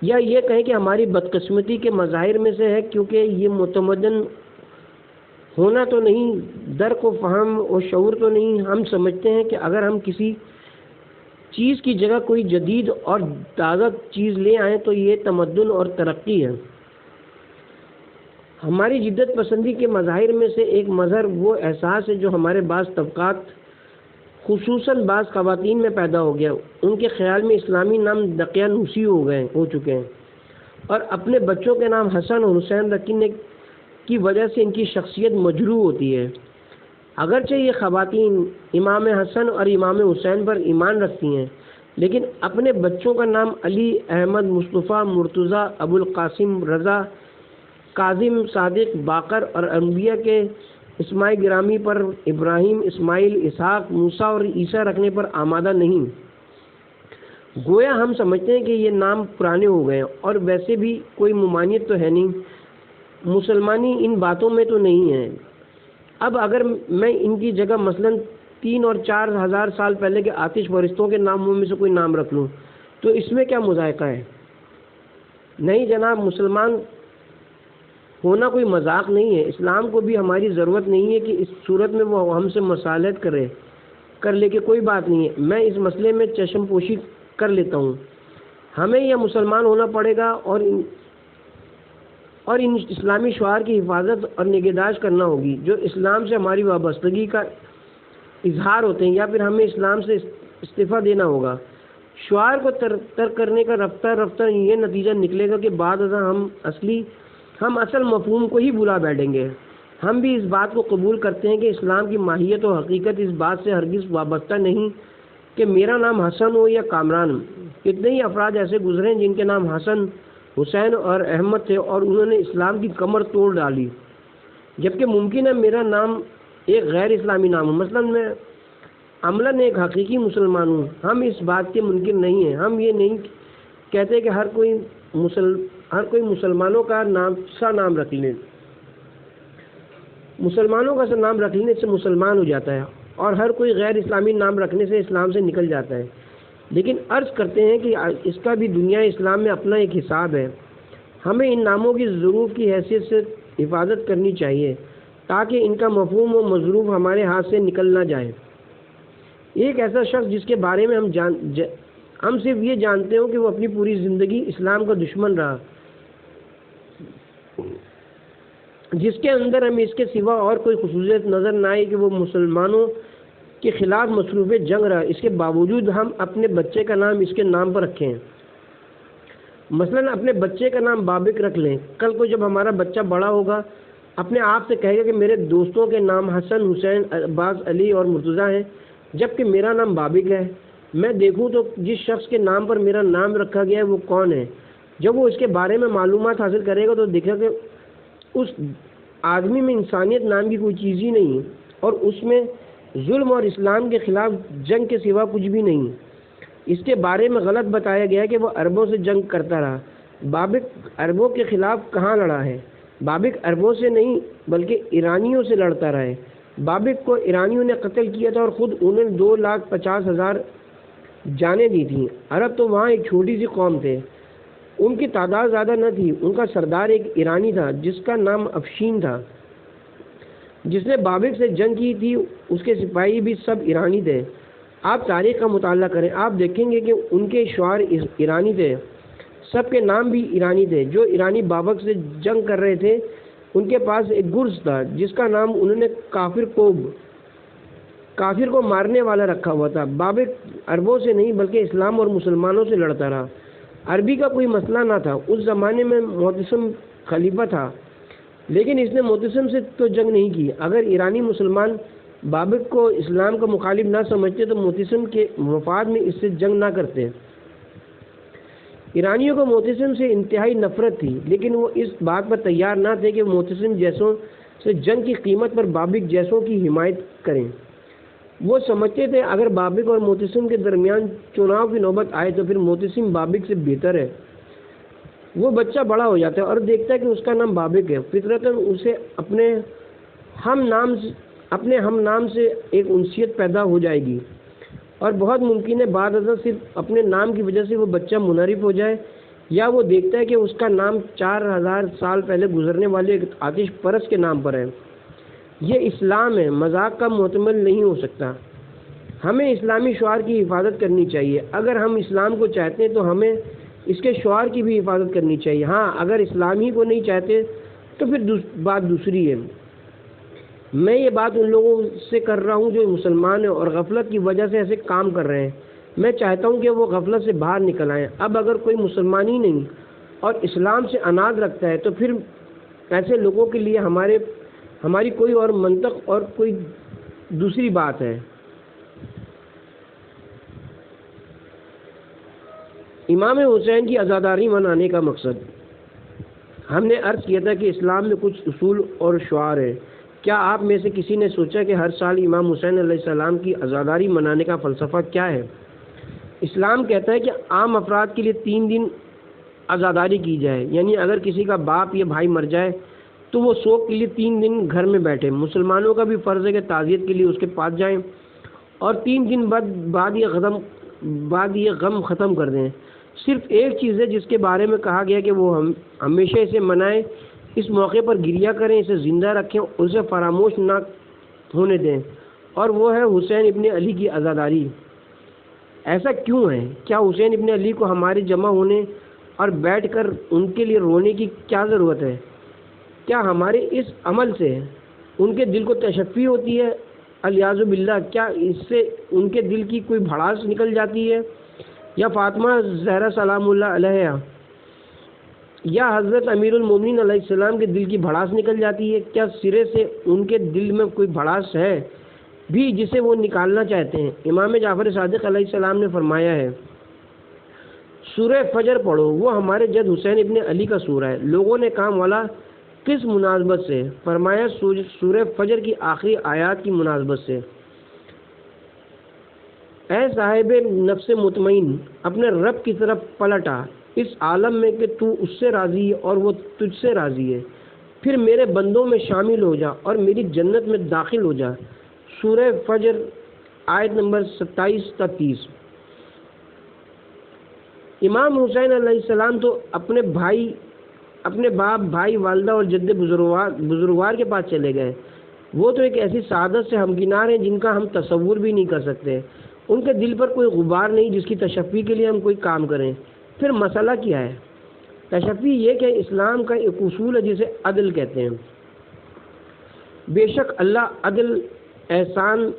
S1: یا یہ کہیں کہ ہماری بدقسمتی کے مظاہر میں سے ہے، کیونکہ یہ متمدن ہونا تو نہیں، درک و فہم و شعور تو نہیں۔ ہم سمجھتے ہیں کہ اگر ہم کسی چیز کی جگہ کوئی جدید اور تازہ چیز لے آئیں تو یہ تمدن اور ترقی ہے۔ ہماری جدت پسندی کے مظاہر میں سے ایک مظہر وہ احساس ہے جو ہمارے بعض طبقات خصوصاً بعض خواتین میں پیدا ہو گیا۔ ان کے خیال میں اسلامی نام دقیانوسی ہو چکے ہیں اور اپنے بچوں کے نام حسن اور حسین رکھنے کی وجہ سے ان کی شخصیت مجروح ہوتی ہے۔ اگرچہ یہ خواتین امام حسن اور امام حسین پر ایمان رکھتی ہیں، لیکن اپنے بچوں کا نام علی، احمد، مصطفیٰ، مرتضیٰ، ابو القاسم، رضا، کاظم، صادق، باقر اور انبیاء کے اسماء گرامی پر ابراہیم، اسماعیل، اسحاق، موسیٰ اور عیسیٰ رکھنے پر آمادہ نہیں۔ گویا ہم سمجھتے ہیں کہ یہ نام پرانے ہو گئے اور ویسے بھی کوئی ممانعت تو ہے نہیں، مسلمانی ان باتوں میں تو نہیں ہے۔ اب اگر میں ان کی جگہ مثلاً 3 اور 4 ہزار سال پہلے کے آتش فرشتوں کے ناموں میں سے کوئی نام رکھ لوں تو اس میں کیا مذائقہ ہے؟ نہیں جناب، مسلمان ہونا کوئی مذاق نہیں ہے۔ اسلام کو بھی ہماری ضرورت نہیں ہے کہ اس صورت میں وہ ہم سے مصالحت کر لے کہ کوئی بات نہیں ہے، میں اس مسئلے میں چشم پوشی کر لیتا ہوں۔ ہمیں یہ مسلمان ہونا پڑے گا اور ان اسلامی شعار کی حفاظت اور نگہداشت کرنا ہوگی جو اسلام سے ہماری وابستگی کا اظہار ہوتے ہیں، یا پھر ہمیں اسلام سے استعفیٰ دینا ہوگا۔ شعار کو ترک کرنے کا رفتہ یہ نتیجہ نکلے گا کہ بعد ازاں ہم اصل مفہوم کو ہی بھلا بیٹھیں گے۔ ہم بھی اس بات کو قبول کرتے ہیں کہ اسلام کی ماہیت و حقیقت اس بات سے ہرگز وابستہ نہیں کہ میرا نام حسن ہو یا کامران۔ کتنے ہی افراد ایسے گزرے ہیں جن کے نام حسن، حسین اور احمد تھے اور انہوں نے اسلام کی کمر توڑ ڈالی، جبکہ ممکن ہے میرا نام ایک غیر اسلامی نام ہو۔ مثلاً عملاً ایک حقیقی مسلمان ہوں۔ ہم اس بات کے منکر نہیں ہیں۔ ہم یہ نہیں کہتے کہ ہر کوئی مسلمانوں کا نام رکھ لے، مسلمانوں کا نام رکھ لینے سے مسلمان ہو جاتا ہے، اور ہر کوئی غیر اسلامی نام رکھنے سے اسلام سے نکل جاتا ہے۔ لیکن عرض کرتے ہیں کہ اس کا بھی دنیا اسلام میں اپنا ایک حساب ہے۔ ہمیں ان ناموں کی ضرور کی حیثیت سے حفاظت کرنی چاہیے تاکہ ان کا مفہوم و مضروب ہمارے ہاتھ سے نکل نہ جائے۔ ایک ایسا شخص جس کے بارے میں ہم صرف یہ جانتے ہوں کہ وہ اپنی پوری زندگی اسلام کا دشمن رہا، جس کے اندر ہمیں اس کے سوا اور کوئی خصوصیت نظر نہ آئی کہ وہ مسلمانوں کے خلاف مصروف جنگ رہا، اس کے باوجود ہم اپنے بچے کا نام اس کے نام پر رکھیں۔ مثلاً اپنے بچے کا نام بابک رکھ لیں۔ کل کو جب ہمارا بچہ بڑا ہوگا اپنے آپ سے کہے گا کہ میرے دوستوں کے نام حسن، حسین، عباس، علی اور مرتضیٰ ہیں، جبکہ میرا نام بابک ہے۔ میں دیکھوں تو جس شخص کے نام پر میرا نام رکھا گیا ہے وہ کون ہے۔ جب وہ اس کے بارے میں معلومات حاصل کرے گا تو دیکھے گا کہ اس آدمی میں انسانیت نام کی کوئی چیز ہی نہیں، اور اس میں ظلم اور اسلام کے خلاف جنگ کے سوا کچھ بھی نہیں۔ اس کے بارے میں غلط بتایا گیا کہ وہ عربوں سے جنگ کرتا رہا۔ بابک عربوں کے خلاف کہاں لڑا ہے؟ بابک عربوں سے نہیں بلکہ ایرانیوں سے لڑتا رہا ہے۔ بابک کو ایرانیوں نے قتل کیا تھا اور خود انہوں نے 2,50,000 جانیں دی تھیں۔ عرب تو وہاں ایک چھوٹی سی قوم تھے، ان کی تعداد زیادہ نہ تھی۔ ان کا سردار ایک ایرانی تھا جس کا نام افشین تھا، جس نے بابک سے جنگ کی تھی۔ اس کے سپاہی بھی سب ایرانی تھے۔ آپ تاریخ کا مطالعہ کریں، آپ دیکھیں گے کہ ان کے شعار ایرانی تھے، سب کے نام بھی ایرانی تھے۔ جو ایرانی بابک سے جنگ کر رہے تھے ان کے پاس ایک گرز تھا جس کا نام انہوں نے کافر کو مارنے والا رکھا ہوا تھا۔ بابک عربوں سے نہیں بلکہ اسلام اور مسلمانوں سے لڑتا رہا۔ عربی کا کوئی مسئلہ نہ تھا۔ اس زمانے میں معتصم خلیفہ تھا، لیکن اس نے معتصم سے تو جنگ نہیں کی۔ اگر ایرانی مسلمان بابک کو اسلام کا مخالف نہ سمجھتے تو معتصم کے مفاد میں اس سے جنگ نہ کرتے۔ ایرانیوں کو معتصم سے انتہائی نفرت تھی، لیکن وہ اس بات پر تیار نہ تھے کہ معتصم جیسوں سے جنگ کی قیمت پر بابک جیسوں کی حمایت کریں۔ وہ سمجھتے تھے اگر بابک اور معتصم کے درمیان چناؤ کی نوبت آئے تو پھر معتصم بابک سے بہتر ہے۔ وہ بچہ بڑا ہو جاتا ہے اور دیکھتا ہے کہ اس کا نام بابک ہے، فطرتاً اسے اپنے ہم نام سے ایک انسیت پیدا ہو جائے گی، اور بہت ممکن ہے بعد ازاں صرف اپنے نام کی وجہ سے وہ بچہ منحرف ہو جائے، یا وہ دیکھتا ہے کہ اس کا نام 4,000 سال پہلے گزرنے والے ایک آتش پرست کے نام پر ہے۔ یہ اسلام ہے، مذاق کا محتمل نہیں ہو سکتا۔ ہمیں اسلامی شعار کی حفاظت کرنی چاہیے۔ اگر ہم اسلام کو چاہتے ہیں تو ہمیں اس کے شعار کی بھی حفاظت کرنی چاہیے۔ ہاں، اگر اسلام ہی کو نہیں چاہتے تو پھر بات دوسری ہے۔ میں یہ بات ان لوگوں سے کر رہا ہوں جو مسلمان ہیں اور غفلت کی وجہ سے ایسے کام کر رہے ہیں۔ میں چاہتا ہوں کہ وہ غفلت سے باہر نکل آئیں۔ اب اگر کوئی مسلمان ہی نہیں اور اسلام سے اناد رکھتا ہے تو پھر ایسے لوگوں کے لیے ہماری کوئی اور منطق اور کوئی دوسری بات ہے۔ امام حسین کی عزاداری منانے کا مقصد۔ ہم نے عرض کیا تھا کہ اسلام میں کچھ اصول اور شعار ہیں۔ کیا آپ میں سے کسی نے سوچا کہ ہر سال امام حسین علیہ السلام کی عزاداری منانے کا فلسفہ کیا ہے؟ اسلام کہتا ہے کہ عام افراد کے لیے 3 دن عزاداری کی جائے، یعنی اگر کسی کا باپ یا بھائی مر جائے تو وہ سوگ کے لیے 3 دن گھر میں بیٹھے۔ مسلمانوں کا بھی فرض ہے کہ تعزیت کے لیے اس کے پاس جائیں اور 3 دن بعد یہ غم ختم کر دیں۔ صرف ایک چیز ہے جس کے بارے میں کہا گیا کہ وہ ہمیشہ اسے منائیں، اس موقع پر گریہ کریں، اسے زندہ رکھیں، اسے فراموش نہ ہونے دیں، اور وہ ہے حسین ابن علی کی عزاداری۔ ایسا کیوں ہے؟ کیا حسین ابن علی کو ہمارے جمع ہونے اور بیٹھ کر ان کے لیے رونے کی کیا ضرورت ہے؟ کیا ہمارے اس عمل سے ان کے دل کو تشفی ہوتی ہے؟ الیاذ باللہ، کیا اس سے ان کے دل کی کوئی بھڑاس نکل جاتی ہے؟ یا فاطمہ زہرا سلام اللہ علیہا یا حضرت امیر المومنین علیہ السلام کے دل کی بھڑاس نکل جاتی ہے؟ کیا سرے سے ان کے دل میں کوئی بھڑاس ہے بھی جسے وہ نکالنا چاہتے ہیں؟ امام جعفر صادق علیہ السلام نے فرمایا ہے، سورہ فجر پڑھو، وہ ہمارے جد حسین ابن علی کا سورہ ہے۔ لوگوں نے کہا مولا کس مناسبت سے؟ فرمایا سورہ فجر کی آخری آیات کی مناسبت سے۔ اے صاحب نفس مطمئن، اپنے رب کی طرف پلٹا اس عالم میں کہ تو اس سے راضی ہے اور وہ تجھ سے راضی ہے، پھر میرے بندوں میں شامل ہو جا اور میری جنت میں داخل ہو جا۔ سورہ فجر آیت نمبر 27 تا 30۔ امام حسین علیہ السلام تو اپنے باپ، بھائی، والدہ اور جد بزرگوار کے پاس چلے گئے۔ وہ تو ایک ایسی سعادت سے ہمکنار ہیں جن کا ہم تصور بھی نہیں کر سکتے۔ ان کے دل پر کوئی غبار نہیں جس کی تشفی کے لیے ہم کوئی کام کریں۔ پھر مسئلہ کیا ہے؟ تشفی یہ کہ اسلام کا ایک اصول ہے جسے عدل کہتے ہیں۔ بے شک اللہ عدل، احسان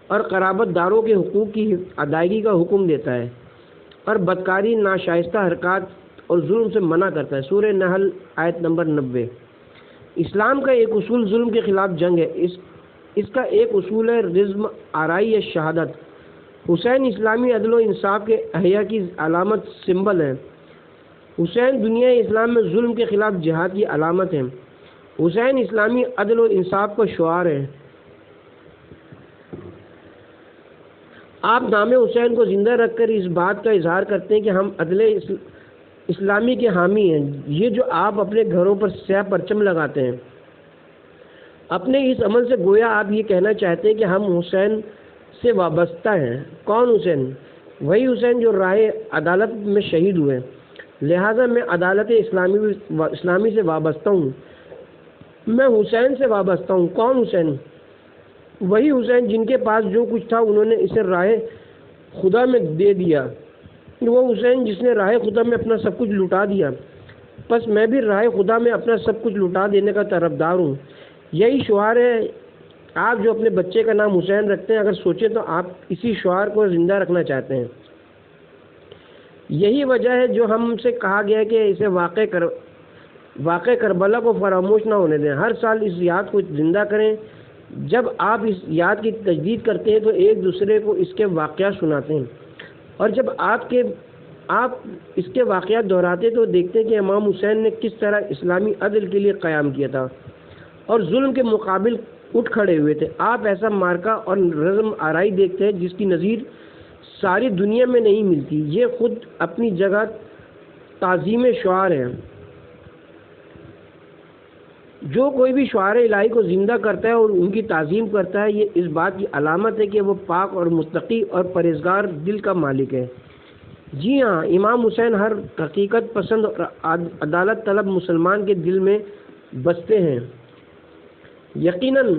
S1: اور قرابت داروں کے حقوق کی ادائیگی کا حکم دیتا ہے اور بدکاری، ناشائستہ حرکات اور ظلم سے منع کرتا ہے۔ سورہ نحل آیت نمبر 90۔ اسلام کا ایک اصول ظلم کے خلاف جنگ ہے۔ اس کا ایک اصول ہے رزم آرائی یا شہادت۔ حسین اسلامی عدل و انصاف کے احیاء کی علامت، سمبل ہے۔ حسین دنیا اسلام میں ظلم کے خلاف جہاد کی علامت ہے۔ حسین اسلامی عدل و انصاف کا شعار ہے۔ آپ نام حسین کو زندہ رکھ کر اس بات کا اظہار کرتے ہیں کہ ہم عدل اسلامی کے حامی ہیں۔ یہ جو آپ اپنے گھروں پر سیاہ پرچم لگاتے ہیں، اپنے اس عمل سے گویا آپ یہ کہنا چاہتے ہیں کہ ہم حسین سے وابستہ ہیں۔ کون حسین؟ وہی حسین جو راہ عدالت میں شہید ہوئے۔ لہٰذا میں عدالت اسلامی سے وابستہ ہوں، میں حسین سے وابستہ ہوں۔ کون حسین؟ وہی حسین جن کے پاس جو کچھ تھا انہوں نے اسے راہ خدا میں دے دیا، وہ حسین جس نے راہ خدا میں اپنا سب کچھ لٹا دیا۔ بس میں بھی راہ خدا میں اپنا سب کچھ لٹا دینے کا طرفدار ہوں۔ یہی شعار ہے۔ آپ جو اپنے بچے کا نام حسین رکھتے ہیں، اگر سوچیں تو آپ اسی شعار کو زندہ رکھنا چاہتے ہیں۔ یہی وجہ ہے جو ہم سے کہا گیا ہے کہ اسے واقع کربلا کو فراموش نہ ہونے دیں۔ ہر سال اس یاد کو زندہ کریں۔ جب آپ اس یاد کی تجدید کرتے ہیں تو ایک دوسرے کو اس کے واقعات سناتے ہیں، اور جب آپ اس کے واقعات دہراتے تو دیکھتے ہیں کہ امام حسین نے کس طرح اسلامی عدل کے لیے قیام کیا تھا اور ظلم کے مقابل اٹھ کھڑے ہوئے تھے۔ آپ ایسا مارکا اور رزم آرائی دیکھتے ہیں جس کی نظیر ساری دنیا میں نہیں ملتی۔ یہ خود اپنی جگہ تعظیم شعار ہے۔ جو کوئی بھی شعار الہی کو زندہ کرتا ہے اور ان کی تعظیم کرتا ہے، یہ اس بات کی علامت ہے کہ وہ پاک اور متقی اور پرہیزگار دل کا مالک ہے۔ جی ہاں، امام حسین ہر حقیقت پسند اور عدالت طلب مسلمان کے دل میں بستے ہیں۔ یقیناً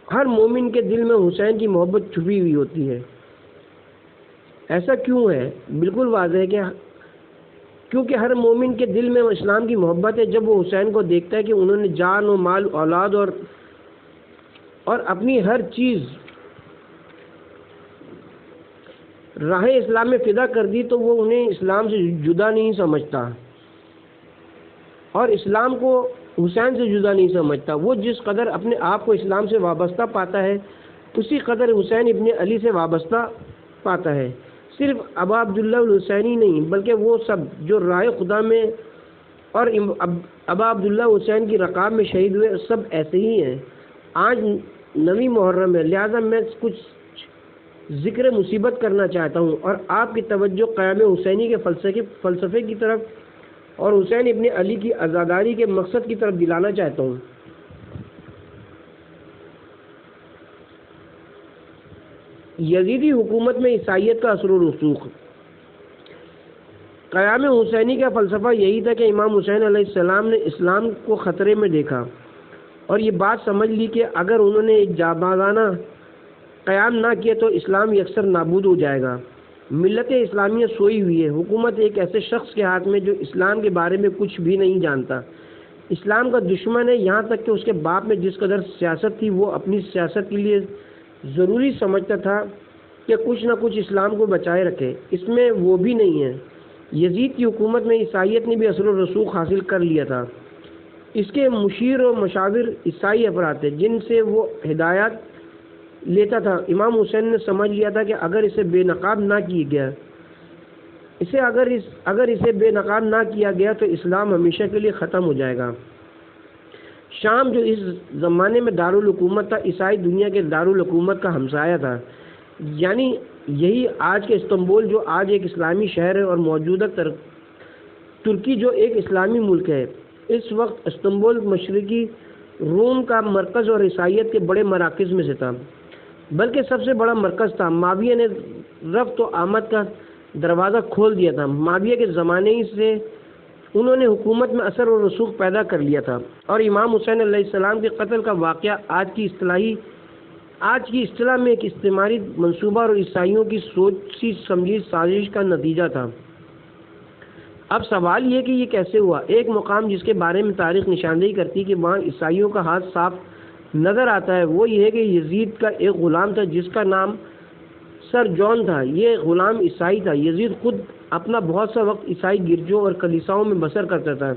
S1: ہر مومن کے دل میں حسین کی محبت چھپی ہوئی ہوتی ہے۔ ایسا کیوں ہے؟ بالکل واضح ہے کہ کیونکہ ہر مومن کے دل میں اسلام کی محبت ہے۔ جب وہ حسین کو دیکھتا ہے کہ انہوں نے جان و مال، اولاد اور اپنی ہر چیز راہ اسلام میں فدا کر دی تو وہ انہیں اسلام سے جدا نہیں سمجھتا اور اسلام کو حسین سے جدا نہیں سمجھتا۔ وہ جس قدر اپنے آپ کو اسلام سے وابستہ پاتا ہے، اسی قدر حسین ابن علی سے وابستہ پاتا ہے۔ صرف ابا عبداللہ الحسینی نہیں بلکہ وہ سب جو راہ خدا میں اور ابا عبداللہ حسین کی رکاب میں شہید ہوئے، سب ایسے ہی ہیں۔ آج 9 محرم ہے، لہٰذا میں کچھ ذکر مصیبت کرنا چاہتا ہوں اور آپ کی توجہ قیام حسینی کے فلسفے کی طرف اور حسین ابن علی کی عزاداری کے مقصد کی طرف دلانا چاہتا ہوں۔ یزیدی حکومت میں عیسائیت کا اثر و رسوخ۔ قیام حسینی کا فلسفہ یہی تھا کہ امام حسین علیہ السلام نے اسلام کو خطرے میں دیکھا اور یہ بات سمجھ لی کہ اگر انہوں نے ایک جانبازانہ قیام نہ کیا تو اسلام یکسر نابود ہو جائے گا۔ ملت اسلامیہ سوئی ہوئی ہے۔ حکومت ایک ایسے شخص کے ہاتھ میں جو اسلام کے بارے میں کچھ بھی نہیں جانتا، اسلام کا دشمن ہے، یہاں تک کہ اس کے باپ میں جس قدر سیاست تھی وہ اپنی سیاست کے لیے ضروری سمجھتا تھا کہ کچھ نہ کچھ اسلام کو بچائے رکھے، اس میں وہ بھی نہیں ہے۔ یزید کی حکومت میں عیسائیت نے بھی اثر و رسوخ حاصل کر لیا تھا۔ اس کے مشیر و مشاور عیسائی افراد تھے جن سے وہ ہدایات لیتا تھا۔ امام حسین نے سمجھ لیا تھا کہ اگر اسے بے نقاب نہ کیا گیا اگر اسے بے نقاب نہ کیا گیا تو اسلام ہمیشہ کے لیے ختم ہو جائے گا۔ شام جو اس زمانے میں دارالحکومت تھا، عیسائی دنیا کے دارالحکومت کا ہمسایہ تھا، یعنی یہی آج کے استنبول جو آج ایک اسلامی شہر ہے اور موجودہ ترکی جو ایک اسلامی ملک ہے، اس وقت استنبول مشرقی روم کا مرکز اور عیسائیت کے بڑے مراکز میں سے تھا، بلکہ سب سے بڑا مرکز تھا۔ معاویہ نے رفت و آمد کا دروازہ کھول دیا تھا۔ معاویہ کے زمانے ہی سے انہوں نے حکومت میں اثر و رسوخ پیدا کر لیا تھا، اور امام حسین علیہ السلام کے قتل کا واقعہ آج کی اصطلاح میں ایک استعماری منصوبہ اور عیسائیوں کی سوچی سمجھی سازش کا نتیجہ تھا۔ اب سوال یہ کہ یہ کیسے ہوا؟ ایک مقام جس کے بارے میں تاریخ نشاندہی کرتی ہے کہ وہاں عیسائیوں کا ہاتھ صاف نظر آتا ہے، وہ یہ ہے کہ یزید کا ایک غلام تھا جس کا نام سر جون تھا۔ یہ غلام عیسائی تھا۔ یزید خود اپنا بہت سا وقت عیسائی گرجوں اور کلیساؤں میں بسر کرتا تھا۔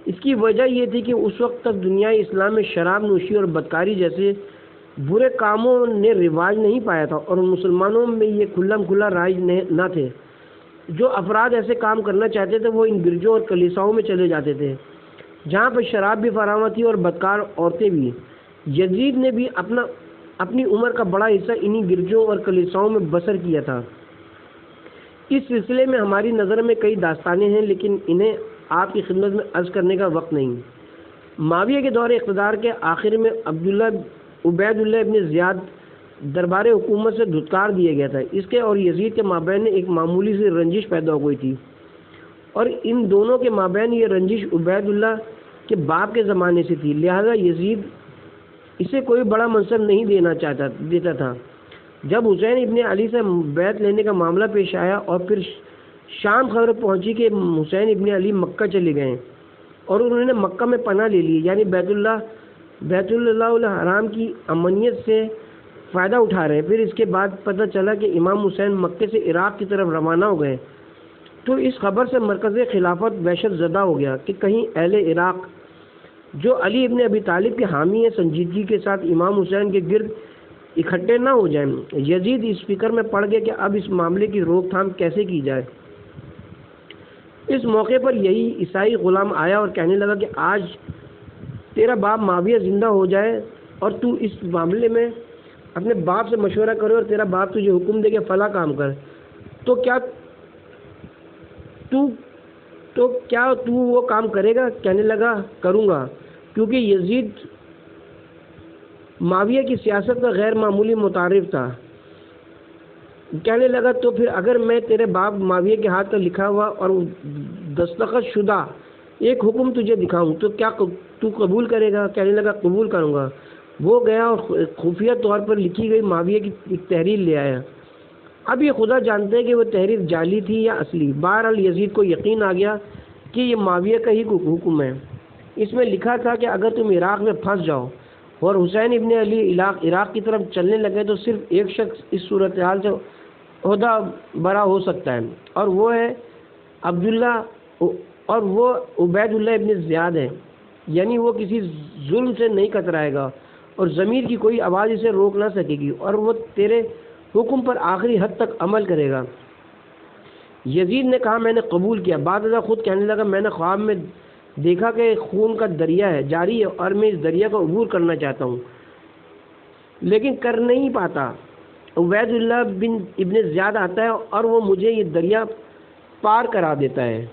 S1: اس کی وجہ یہ تھی کہ اس وقت تک دنیا اسلام میں شراب نوشی اور بدکاری جیسے برے کاموں نے رواج نہیں پایا تھا، اور مسلمانوں میں یہ کھلا رائج نہ تھے۔ جو افراد ایسے کام کرنا چاہتے تھے وہ ان گرجوں اور کلیساؤں میں چلے جاتے تھے جہاں پر شراب بھی فراوان تھی اور بدکار عورتیں بھی۔ یزید نے بھی اپنی عمر کا بڑا حصہ انہی گرجوں اور کلیساؤں میں بسر کیا تھا۔ اس سلسلے میں ہماری نظر میں کئی داستانیں ہیں، لیکن انہیں آپ کی خدمت میں عرض کرنے کا وقت نہیں۔ معاویہ کے دور اقتدار کے آخر میں عبید اللہ ابن زیاد دربار حکومت سے دھتکار دیا گیا تھا۔ اس کے اور یزید کے مابین ایک معمولی سی رنجش پیدا ہو گئی تھی، اور ان دونوں کے مابین یہ رنجش عبید اللہ کے باپ کے زمانے سے تھی، لہذا یزید اسے کوئی بڑا منصب نہیں دیتا تھا۔ جب حسین ابن علی سے بیعت لینے کا معاملہ پیش آیا اور پھر شام خبر پہنچی کہ حسین ابن علی مکہ چلے گئے اور انہوں نے مکہ میں پناہ لے لی، یعنی بیت اللہ الحرام کی امنیت سے فائدہ اٹھا رہے ہیں، پھر اس کے بعد پتہ چلا کہ امام حسین مکے سے عراق کی طرف روانہ ہو گئے، تو اس خبر سے مرکز خلافت وحشت زدہ ہو گیا کہ کہیں اہل عراق جو علی ابن ابی طالب کے حامی ہیں سنجیدگی کے ساتھ امام حسین کے گرد اکٹھے نہ ہو جائیں۔ یزید اس فکر میں پڑ گیا کہ اب اس معاملے کی روک تھام کیسے کی جائے۔ اس موقع پر یہی عیسائی غلام آیا اور کہنے لگا کہ آج تیرا باپ معاویہ زندہ ہو جائے اور تو اس معاملے میں اپنے باپ سے مشورہ کرے اور تیرا باپ تجھے حکم دے کہ فلاں کام کر، تو کیا تو وہ کام کرے گا؟ کہنے لگا کروں گا، کیونکہ یزید معاویہ کی سیاست کا غیر معمولی متعارف تھا۔ کہنے لگا تو پھر اگر میں تیرے باپ معاویہ کے ہاتھ کا لکھا ہوا اور دستخط شدہ ایک حکم تجھے دکھاؤں تو کیا تو قبول کرے گا؟ کہنے لگا قبول کروں گا۔ وہ گیا اور خفیہ طور پر لکھی گئی معاویہ کی ایک تحریر لے آیا۔ اب یہ خدا جانتے ہیں کہ وہ تحریر جعلی تھی یا اصلی۔ بہرحال یزید کو یقین آ گیا کہ یہ معاویہ کا ہی حکم ہے۔ اس میں لکھا تھا کہ اگر تم عراق میں پھنس جاؤ اور حسین ابن علی عراق کی طرف چلنے لگے تو صرف ایک شخص اس صورتحال سے عہدہ برا ہو سکتا ہے، اور وہ ہے وہ عبید اللہ ابن زیاد ہے، یعنی وہ کسی ظلم سے نہیں کترائے گا اور ضمیر کی کوئی آواز اسے روک نہ سکے گی، اور وہ تیرے حکم پر آخری حد تک عمل کرے گا۔ یزید نے کہا میں نے قبول کیا۔ بعد ازاں خود کہنے لگا میں نے خواب میں دیکھا کہ خون کا دریا ہے جاری ہے اور میں اس دریا کا عبور کرنا چاہتا ہوں لیکن کر نہیں پاتا۔ عبید اللہ ابن زیاد آتا ہے اور وہ مجھے یہ دریا پار کرا دیتا ہے۔